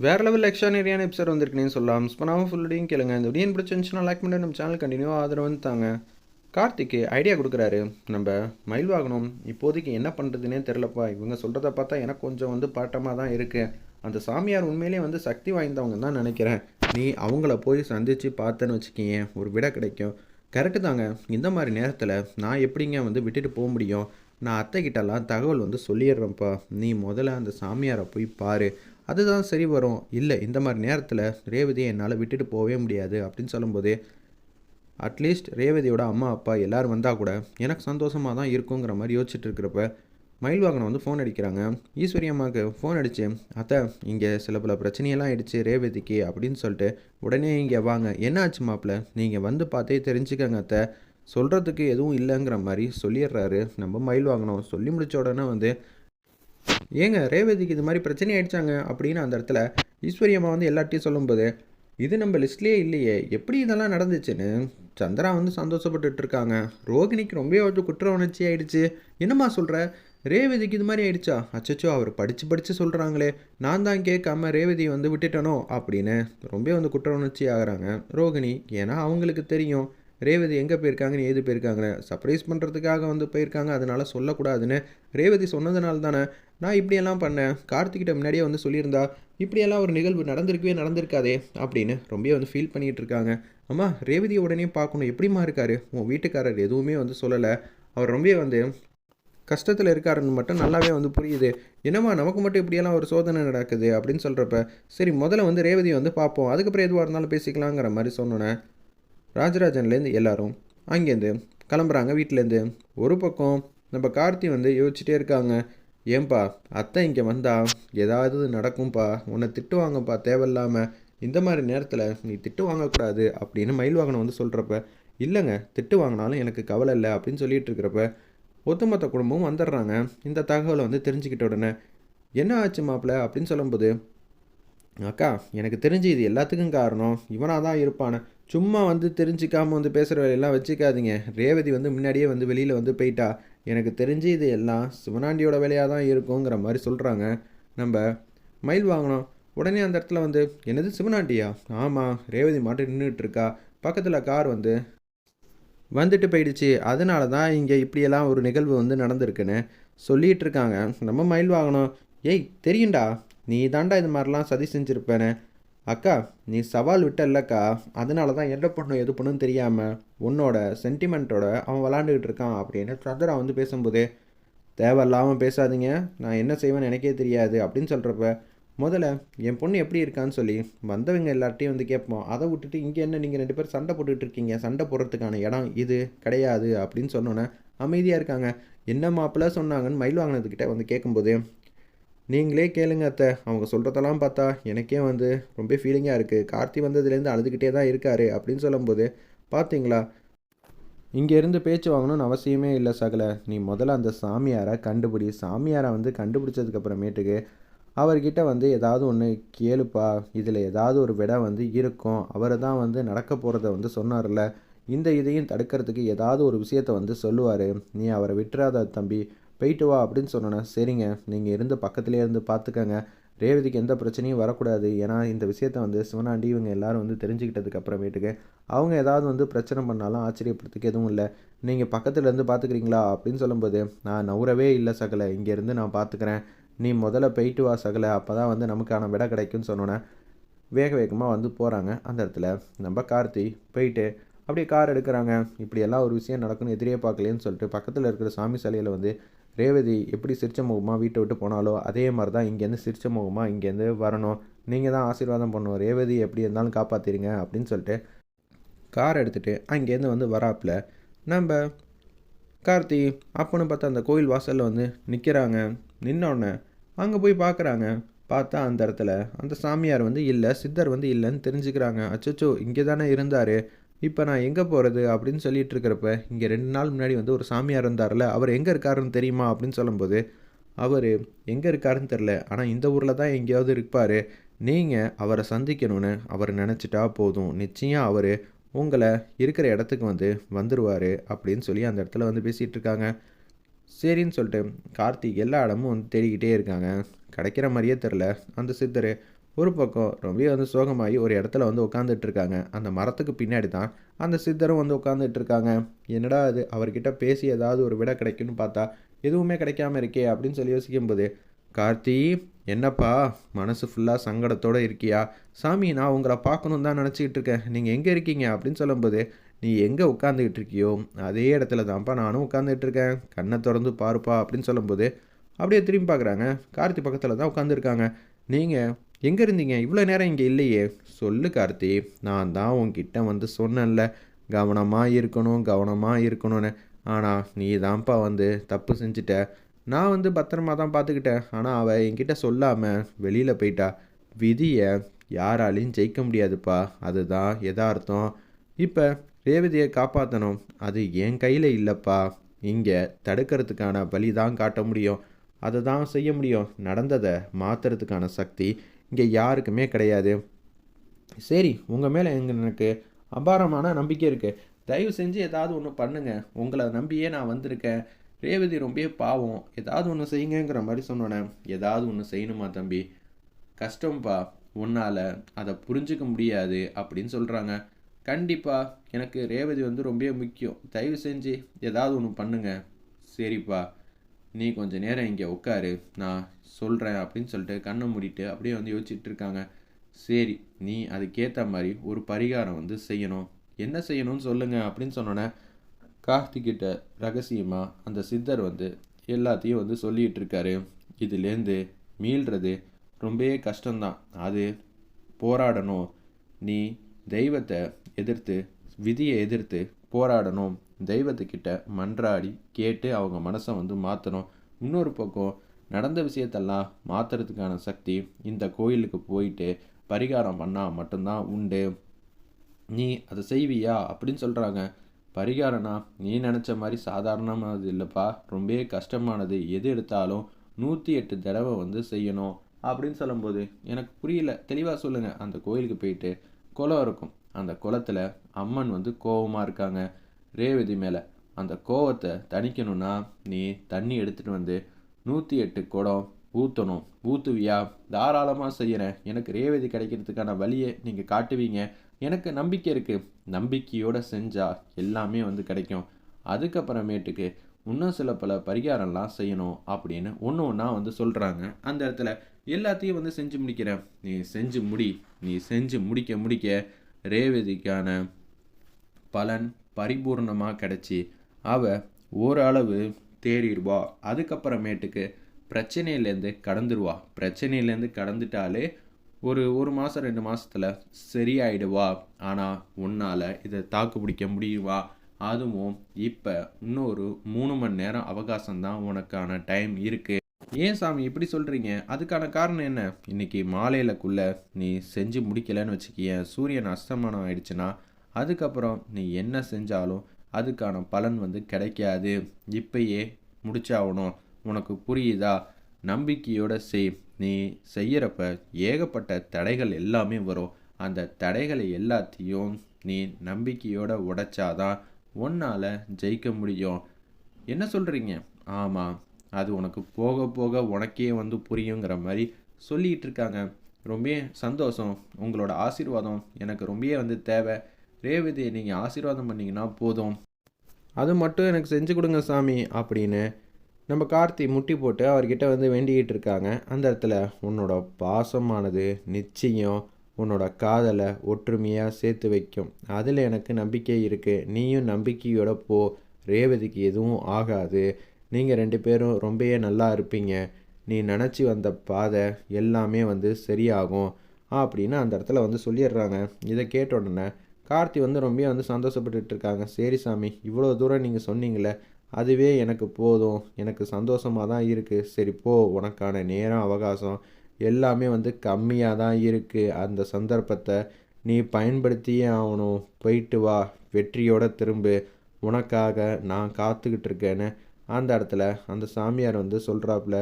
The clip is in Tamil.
வேறு லெவல் எக்ஸ்ட்ரானரியான எபிசோட் வந்திருக்குன்னு சொல்லலாம். ஸ்பனாவும் ஃபுல்லோடையும் கேளுங்க. இந்த வீடியோ பிடிச்சிருந்துச்சுன்னா லைக் பண்ணி நம்ம சேனல் கண்டினியூ ஆதரவு தாங்க. கார்த்திக்கு ஐடியா கொடுக்குறாரு. நம்ம மயில் வாகனம் இப்போதைக்கு என்ன பண்ணுறதுனே தெரிலப்பா. இவங்க சொல்கிறத பார்த்தா எனக்கு கொஞ்சம் பாட்டமாக தான் இருக்குது. அந்த சாமியார் உண்மையிலே சக்தி வாய்ந்தவங்க தான் நினைக்கிறேன். நீ அவங்கள போய் சந்தித்து பார்த்தேன்னு வச்சுக்கிங்க, ஒரு விடை கிடைக்கும். கரெக்டு தாங்க. இந்த மாதிரி நேரத்தில் நான் எப்படிங்க விட்டுட்டு போக முடியும்? நான் அத்தைக்கிட்டலாம் தகவல் சொல்லிடுறேன்ப்பா. நீ முதல்ல அந்த சாமியாரை போய் பாரு, அதுதான் சரி வரும். இல்லை, இந்த மாதிரி நேரத்தில் ரேவதியை என்னால் விட்டுட்டு போகவே முடியாது அப்படின்னு சொல்லும்போது, அட்லீஸ்ட் ரேவதியோட அம்மா அப்பா எல்லோரும் வந்தால் கூட எனக்கு சந்தோஷமாக தான் இருக்குங்கிற மாதிரி யோசிச்சுட்டு இருக்கிறப்ப மயில் வாகனம் ஃபோன் அடிக்கிறாங்க. ஈஸ்வரி அம்மாவுக்கு ஃபோன் அடித்து, அத்தை இங்கே சில பல பிரச்சனையெல்லாம் ஆயிடுச்சு ரேவதிக்கு அப்படின்னு சொல்லிட்டு, உடனே இங்கே வாங்க. என்ன ஆச்சு மாப்பிள்ள, நீங்கள் பார்த்தே தெரிஞ்சுக்கங்க அத்தை, சொல்கிறதுக்கு எதுவும் இல்லைங்கிற மாதிரி சொல்லிடுறாரு நம்ம மயில் வாகனம். சொல்லி முடித்த உடனே ஏங்க ரேவதிக்கு இது மாதிரி பிரச்சனை ஆயிடுச்சாங்க அப்படின்னு அந்த இடத்துல ஈஸ்வரி அம்மா எல்லார்ட்டையும் சொல்லும்போது, இது நம்ம லிஸ்ட்லேயே இல்லையே, எப்படி இதெல்லாம் நடந்துச்சுன்னு சந்திரா சந்தோஷப்பட்டுட்டு இருக்காங்க. ரோகிணிக்கு ரொம்ப குற்ற உணர்ச்சி ஆயிடுச்சு. என்னம்மா சொல்கிற, ரேவதிக்கு இது மாதிரி ஆயிடுச்சா? அச்சச்சோ, அவர் படித்து சொல்கிறாங்களே, நான் தான் கேட்காம ரேவதி விட்டுட்டனோ அப்படின்னு ரொம்ப குற்ற உணர்ச்சி ஆகிறாங்க ரோகிணி. ஏன்னா அவங்களுக்கு தெரியும் ரேவதி எங்கே போயிருக்காங்கன்னு, ஏது போயிருக்காங்கன்னு. சர்ப்ரைஸ் பண்ணுறதுக்காக போயிருக்காங்க, அதனால் சொல்லக்கூடாதுன்னு ரேவதி சொன்னதுனால தானே நான் இப்படியெல்லாம் பண்ணேன். கார்த்திகிட்ட முன்னாடியே சொல்லியிருந்தா இப்படியெல்லாம் ஒரு நிகழ்வு நடந்திருக்காதே அப்படின்னு ரொம்ப ஃபீல் பண்ணிகிட்டு இருக்காங்க. அம்மா ரேவதியை உடனே பார்க்கணும், எப்படிமா இருக்காரு? உன் வீட்டுக்காரர் எதுவுமே சொல்லலை. அவர் ரொம்ப கஷ்டத்தில் இருக்காருன்னு மட்டும் நல்லாவே புரியுது. என்னம்மா நமக்கு மட்டும் இப்படியெல்லாம் ஒரு சோதனை நடக்குது அப்படின்னு சொல்கிறப்ப, சரி முதல்ல ரேவதியை பார்ப்போம், அதுக்கப்புறம் எதுவாக இருந்தாலும் பேசிக்கலாங்கிற மாதிரி சொன்னோன்னே ராஜராஜன்லேருந்து எல்லாரும் அங்கேருந்து கிளம்புறாங்க வீட்டிலேருந்து. ஒரு பக்கம் நம்ம கார்த்தி யோசிச்சுட்டே இருக்காங்க. ஏன்பா அத்தை இங்கே வந்தா ஏதாவது நடக்கும்பா, உன்னை திட்டுவாங்கப்பா தேவையில்லாமல், இந்த மாதிரி நேரத்தில் நீ திட்டு வாங்கக்கூடாது அப்படின்னு மயில் வாகனம் சொல்கிறப்ப, இல்லைங்க திட்டு வாங்கினாலும் எனக்கு கவலை இல்லை அப்படின்னு சொல்லிட்டு இருக்கிறப்ப ஒட்டுமொத்த குடும்பமும் வந்துடுறாங்க. இந்த தகவலை தெரிஞ்சுக்கிட்ட உடனே, என்ன ஆச்சு மாப்பிள்ள அப்படின்னு சொல்லும்போது, அக்கா எனக்கு தெரிஞ்சு இது எல்லாத்துக்கும் காரணம் இவனாக தான் இருப்பானே. சும்மா தெரிஞ்சிக்காமல் பேசுகிற வேலையெல்லாம் வச்சுக்காதீங்க. ரேவதி முன்னாடியே வெளியில் போயிட்டா. எனக்கு தெரிஞ்சு இது எல்லாம் சிவனாண்டியோட வேலையாக தான் இருக்குங்கிற மாதிரி சொல்கிறாங்க நம்ம மயில் வாங்கணும். உடனே அந்த இடத்துல என்னது சிவனாண்டியா? ஆமாம், ரேவதி மாட்டு நின்றுட்டு இருக்கா. பக்கத்தில் கார் வந்துட்டு போயிடுச்சு. அதனால தான் இங்கே இப்படியெல்லாம் ஒரு நிகழ்வு நடந்திருக்குன்னு சொல்லிகிட்டு இருக்காங்க நம்ம மயில் வாங்கணும். ஏய் தெரியும்டா, நீ தாண்டா இது மாதிரிலாம் சதி செஞ்சுருப்பேனே. அக்கா நீ சவால் விட்டல்லக்கா, அதனால தான் என்ன பண்ணும் எது பண்ணுன்னு தெரியாமல் உன்னோட சென்டிமெண்ட்டோட அவன் விளாண்டுக்கிட்டு இருக்கான் அப்படின்னு சந்திரா பேசும்போதே, தேவையில்லாமல் பேசாதீங்க, நான் என்ன செய்வேன்னு எனக்கே தெரியாது அப்படின்னு சொல்கிறப்ப, முதல்ல என் பொண்ணு எப்படி இருக்கான்னு சொல்லி வந்தவங்க எல்லார்ட்டையும் கேட்போம். அதை விட்டுட்டு இங்கே என்ன நீங்கள் 2 பேர் சண்டை போட்டுக்கிட்டு இருக்கீங்க, சண்டை போடுறதுக்கான இடம் இது கிடையாது அப்படின்னு சொன்னோன்னே அமைதியாக இருக்காங்க. என்ன மாப்பிள்ள சொன்னாங்கன்னு மயில் வாங்கினதுக்கிட்ட கேட்கும்போது, நீங்களே கேளுங்க அத்தை, அவங்க சொல்கிறதெல்லாம் பார்த்தா எனக்கே ரொம்ப ஃபீலிங்காக இருக்குது. கார்த்தி வந்ததுலேருந்து அழுதுகிட்டே தான் இருக்கார் அப்படின்னு சொல்லும்போது, பார்த்தீங்களா இங்கேருந்து பேச்சு வாங்கணும்னு அவசியமே இல்லை சகல. நீ முதல்ல அந்த சாமியாரை கண்டுபிடி. சாமியாரை கண்டுபிடிச்சதுக்கப்புறமேட்டுக்கு அவர்கிட்ட ஏதாவது ஒன்று கேளுப்பா. இதில் ஏதாவது ஒரு விடை இருக்கும். அவரை தான் நடக்க போகிறத சொன்னார்ல, இந்த இதையும் தடுக்கிறதுக்கு ஏதாவது ஒரு விஷயத்தை சொல்லுவார். நீ அவரை விட்டுறாத தம்பி, போயிட்டு வா அப்படின்னு சொன்னோன்னே, சரிங்க நீங்கள் இருந்து பக்கத்துலேயே இருந்து பார்த்துக்கங்க, ரேவதிக்கு எந்த பிரச்சனையும் வரக்கூடாது. ஏன்னா இந்த விஷயத்த சிவனாண்டி இவங்க எல்லோரும் தெரிஞ்சுக்கிட்டதுக்கு அப்புறமேட்டுக்கு அவங்க ஏதாவது பிரச்சனை பண்ணாலும் ஆச்சரியப்படுறதுக்கு எதுவும் இல்லை. நீங்கள் பக்கத்துலேருந்து பார்த்துக்கிறீங்களா அப்படின்னு சொல்லும்போது, நான் நவுறவே இல்லை சகலை, இங்கேருந்து நான் பார்த்துக்கிறேன், நீ முதல்ல போயிட்டு வா சகலை, அப்போ தான் நமக்கான விடை கிடைக்கும்னு சொன்னோன்னே வேக வேகமாக போகிறாங்க. அந்த இடத்துல நம்ம கார்த்தி போயிட்டு அப்படியே கார் எடுக்கிறாங்க. இப்படியெல்லாம் ஒரு விஷயம் நடக்குன்னு எதிரே பார்க்கலேன்னு சொல்லிட்டு பக்கத்தில் இருக்கிற சாமி சிலையில் ரேவதி எப்படி சிரிச்ச முகமாக வீட்டை விட்டு போனாலோ அதே மாதிரி தான் இங்கேருந்து சிரிச்ச முகமாக இங்கேருந்து வரணும், நீங்கள் தான் ஆசீர்வாதம் பண்ணணும், ரேவதி எப்படி இருந்தாலும் காப்பாற்றிடுங்க அப்படின்னு சொல்லிட்டு கார் எடுத்துகிட்டு அங்கேருந்து வராப்பில் நம்ம கார்த்தி அப்போன்னு பார்த்தா அந்த கோயில் வாசலில் நிற்கிறாங்க. நின்னோடனே அங்கே போய் பார்க்குறாங்க. பார்த்தா அந்த இடத்துல அந்த சாமியார் இல்லை, சித்தர் இல்லைன்னு தெரிஞ்சுக்கிறாங்க. அச்சச்சோ இங்கே தானே இருந்தார், இப்போ நான் எங்கே போகிறது அப்படின்னு சொல்லிட்டு இருக்கிறப்ப, இங்கே 2 நாள் முன்னாடி ஒரு சாமியார் இருந்தார்ல, அவர் எங்கே இருக்காருன்னு தெரியுமா அப்படின்னு சொல்லும்போது, அவர் எங்கே இருக்காருன்னு தெரில, ஆனால் இந்த ஊரில் தான் எங்கேயாவது இருப்பார், நீங்கள் அவரை சந்திக்கணும்னு அவர் நினச்சிட்டா போதும், நிச்சயம் அவர் உங்களை இருக்கிற இடத்துக்கு வந்துடுவார் அப்படின்னு சொல்லி அந்த இடத்துல பேசிகிட்டு இருக்காங்க. சரின்னு சொல்லிட்டு கார்த்திக் எல்லா இடமும் தேடிக்கிட்டே இருக்காங்க. கிடைக்கிற மாதிரியே தெரில. அந்த சித்தர் ஒரு பக்கம் ரொம்ப வந்து சோகமாகி ஒரு இடத்துல வந்து உட்காந்துட்டு இருக்காங்க. அந்த மரத்துக்கு பின்னாடி தான் அந்த சித்தரும் வந்து உட்காந்துட்டு இருக்காங்க. என்னடா இது அவர்கிட்ட பேசி ஏதாவது ஒரு விடை கிடைக்கும்னு பார்த்தா, எதுவுமே கிடைக்காம இருக்கே அப்படின்னு சொல்லி யோசிக்கும்போது, "கார்த்தி, என்னப்பா மனசு ஃபுல்லா சங்கடத்தோட இருக்கியா? சாமி நான் உங்கள பார்க்கணும்னு தான் நினச்சிக்கிட்டு இருக்கேன். நீங்க எங்க இருக்கீங்க?" அப்படின்னு சொல்லும்போது, "நீ எங்க உட்காந்துக்கிட்டு இருக்கியோ, அதே இடத்துல தான்ப்பா நானும் உட்காந்துட்டு இருக்கேன். கண்ண தொறந்து பாருப்பா" அப்படின்னு சொல்லும்போது, அப்படியே திரும்பி பார்க்குறாங்க. கார்த்தி பக்கத்துல தான் உட்காந்துருக்காங்க. "நீங்க எங்க இருந்தீங்க? இவ்வளோ நேரம் இங்க இல்லையே?" "சொல்லு கார்த்தி, நான் தான் உன்கிட்ட வந்து சொன்னேன்ல, கவனமா இருக்கணும், கவனமா இருக்கணும்னு. ஆனா நீ தான்ப்பா வந்து தப்பு செஞ்சுட்ட. நான் வந்து பத்திரமா தான் பார்த்துக்கிட்டேன். ஆனா அவ என்கிட்ட சொல்லாம வெளியில போயிட்டா. விதிய யாராலயும் ஜெயிக்க முடியாதுப்பா. அதுதான் எதார்த்தம். இப்ப ரேவதிய காப்பாத்தணும். அது என் கையில இல்லப்பா. இங்க தடுக்கிறதுக்கான வழி தான் காட்ட முடியும். அத தான் செய்ய முடியும். நடந்தத மாத்துறதுக்கான சக்தி இங்க யாருக்குமே கிடையாது. சரி, உங்க மேல எனக்கு அபாரமான நம்பிக்கை இருக்கு. தயவு செஞ்சு ஏதாவது ஒண்ணு பண்ணுங்க. உங்கள நம்பியே நான் வந்திருக்கேன். ரேவதி ரொம்பவே பாவம். ஏதாவது ஒண்ணு செய்யுங்கங்கிற மாரி சொன்னோனே, "ஏதாவது ஒண்ணு செய்யணுமா தம்பி? கஷ்டம்பா. உன்னால அத புரிஞ்சுக்க முடியாது" அப்படின்னு சொல்றாங்க. "கண்டிப்பா. எனக்கு ரேவதி வந்து ரொம்பவே முக்கியம். தயவு செஞ்சு ஏதாவது ஒண்ணு பண்ணுங்க." "சரிப்பா. நீ கொஞ்ச நேரம் இங்க உட்காரு. நான் சொல்றேன்" அப்படின்னு சொல்லிட்டு கண்ண மூடிட்டு அப்படியே வந்து யோசிச்சுட்டு இருக்காங்க. "சரி, நீ அதுக்கேத்த மாரி ஒரு பரிகாரம் வந்து செய்யணும். என்ன செய்யணும்னு சொல்லுங்க" அப்படின்னு சொன்னோனே, கார்த்திக்கிட்ட ரகசியமா அந்த சித்தர் வந்து எல்லாத்தையும் வந்து சொல்லிட்டு இருக்காரு. "இதுலேருந்து மீள்றது ரொம்பவே கஷ்டம்தான். அது போராடணும். நீ தெய்வத்த எதிர்த்து, விதிய எதிர்த்து போராடணும். தெய்வத்துக்கிட்ட மன்றாடி கேட்டு அவங்க மனச வந்து மாத்தணும். இன்னொரு பக்கம் நடந்த விஷயத்தெல்லாம் மாத்துறதுக்கான சக்தி இந்த கோயிலுக்கு போயிட்டு பரிகாரம் பண்ணா மட்டும்தான் உண்டு. நீ அத செய்வியா?" அப்படின்னு சொல்றாங்க. "பரிகாரம்னா நீ நெனச்ச மாரி சாதாரணமானது இல்லப்பா. ரொம்பவே கஷ்டமானது. எது எடுத்தாலும் 108 தடவ வந்து செய்யணும்." அப்படின்னு சொல்லும்போது, "எனக்கு புரியல. தெளிவா சொல்லுங்க." அந்த கோயிலுக்கு போயிட்டு குளம் இருக்கும். அந்த குளத்துல அம்மன் வந்து கோவமா இருக்காங்க ரேவதி மேல. அந்த கோவத்த தணிக்கணும்னா, நீ தண்ணி எடுத்துட்டு வந்து 108 குடம் ஊத்தணும். ஊத்துவியா? தாராளமா செய்யறேன். எனக்கு ரேவதி கிடைக்கிறதுக்கான வழிய நீங்க காட்டுவீங்க. எனக்கு நம்பிக்கை இருக்கு. நம்பிக்கையோட செஞ்சா எல்லாமே வந்து கிடைக்கும். அதுக்கப்புறமேட்டுக்கு இன்னும் சில பல பரிகாரம்லாம் செய்யணும் அப்படின்னு ஒண்ணு ஒண்ணா வந்து சொல்றாங்க. அந்த இடத்துல எல்லாத்தையும் வந்து செஞ்சு முடிக்கிறேன். நீ செஞ்சு முடி. நீ செஞ்சு முடிக்க முடிக்க ரேவதிக்கான பலன் பரிபூர்ணமா கிடைச்சி, அவ ஓரளவு தேறிடுவா. அதுக்கப்புறமேட்டுக்கு பிரச்சனையிலேருந்து கடந்துருவா. பிரச்சனையிலேருந்து கடந்துட்டாலே ஒரு 1 மாசம் 2 மாசத்துல சரியாயிடுவா. ஆனா உன்னால இத தாக்கு பிடிக்க முடியுமா? அதுவும் இப்ப இன்னொரு 3 மணி நேரம் அவகாசம் தான் உனக்கான டைம் இருக்கு. ஏன் சாமி இப்படி சொல்றீங்க? அதுக்கான காரணம் என்ன? இன்னைக்கு மாலையிலக்குள்ள நீ செஞ்சு முடிக்கலன்னு வச்சுக்கயேன், சூரியன் அஸ்தமனம் ஆயிடுச்சுன்னா, அதுக்கப்புறம் நீ என்ன செஞ்சாலும் அதுக்கான பலன் வந்து கிடைக்காது. இப்பயே முடிச்சாகணும். உனக்கு புரியுதா? நம்பிக்கையோட செய். நீ செய்யறப்ப ஏகப்பட்ட தடைகள் எல்லாமே வரும். அந்த தடைகளை எல்லாத்தையும் நீ நம்பிக்கையோட உடைச்சாதான் உன்னால ஜெயிக்க முடியும். என்ன சொல்றீங்க? ஆமா. அது உனக்கு போக போக உனக்கே வந்து புரியுங்கிற மாரி சொல்லிட்டு இருக்காங்க. ரொம்பவே சந்தோஷம். உங்களோட ஆசீர்வாதம் எனக்கு ரொம்பவே வந்து தேவை. ரேவதிய நீங்க ஆசீர்வாதம் பண்ணீங்கன்னா போதும். அது மட்டும் எனக்கு செஞ்சு கொடுங்க சாமி அப்படின்னு நம்ம கார்த்தி முட்டி போட்டு அவர்கிட்ட வந்து வேண்டிக்கிட்டு இருக்காங்க. அந்த இடத்துல உன்னோட பாசமானது நிச்சயம் உன்னோட காதலை ஒற்றுமையாக சேர்த்து வைக்கும். அதில் எனக்கு நம்பிக்கை இருக்குது. நீயும் நம்பிக்கையோட போ. ரேவதிக்கு எதுவும் ஆகாது. நீங்கள் 2 பேரும் ரொம்பவே நல்லா இருப்பீங்க. நீ நினச்சி வந்த பாதை எல்லாமே வந்து சரியாகும் அப்படின்னு அந்த இடத்துல வந்து சொல்லிடுறாங்க. இதை கேட்ட உடனே கார்த்தி வந்து ரொம்ப வந்து சந்தோஷப்பட்டுட்டு இருக்காங்க. சரி சாமி, இவ்வளோ தூரம் நீங்கள் சொன்னீங்களே, அதுவே எனக்கு போதும். எனக்கு சந்தோஷமாக தான் இருக்குது. சரி போ, உனக்கான நேரம் அவகாசம் எல்லாமே வந்து கம்மியாக தான் இருக்குது. அந்த சந்தர்ப்பத்தை நீ பயன்படுத்தியே ஆகணும். போயிட்டு வா, வெற்றியோட திரும்பு. உனக்காக நான் காத்துக்கிட்டு இருக்கேன்னு அந்த இடத்துல அந்த சாமியார் வந்து சொல்கிறாப்புல.